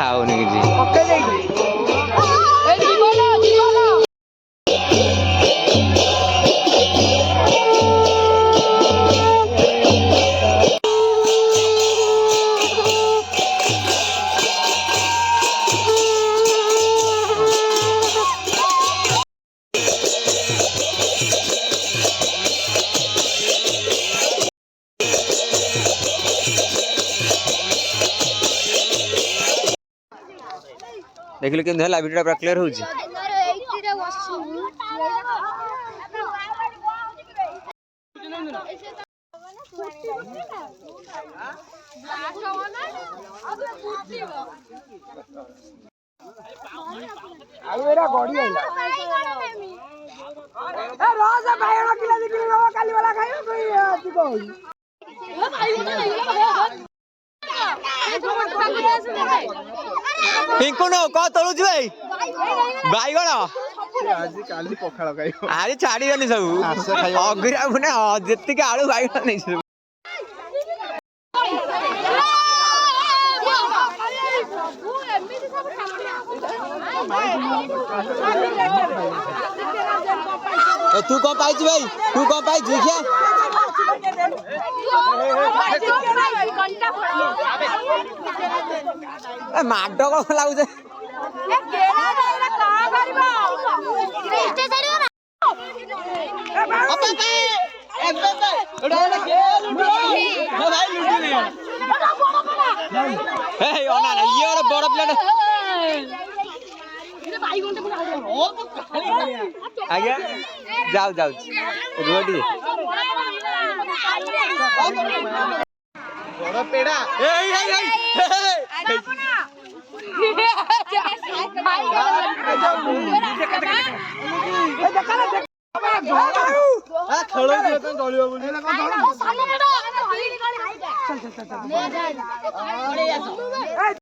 ଖାଉନି କିଛି। देखिले केमती है वीडियो पूरा क्लियर होउची। आलू एरा गड़ी आइला ए रोज बायण किलो दिखली बाबा काली वाला खाइयो कोई आती कोई ए भाई तो नहीं पिंकु नो को तळु जी भाई बाईगण आज काली पखाळ खाइयो आज छाड़ीबनी सब अगिरा मुने जति के आलू बाईगण नहीं सब तू कौन पाई भाई तू कौन पाई देखिए माड कौन लगुचे बड़ प्लेट आज्ञा जाऊ जाऊ रोटी बड़ पेड़ा खेल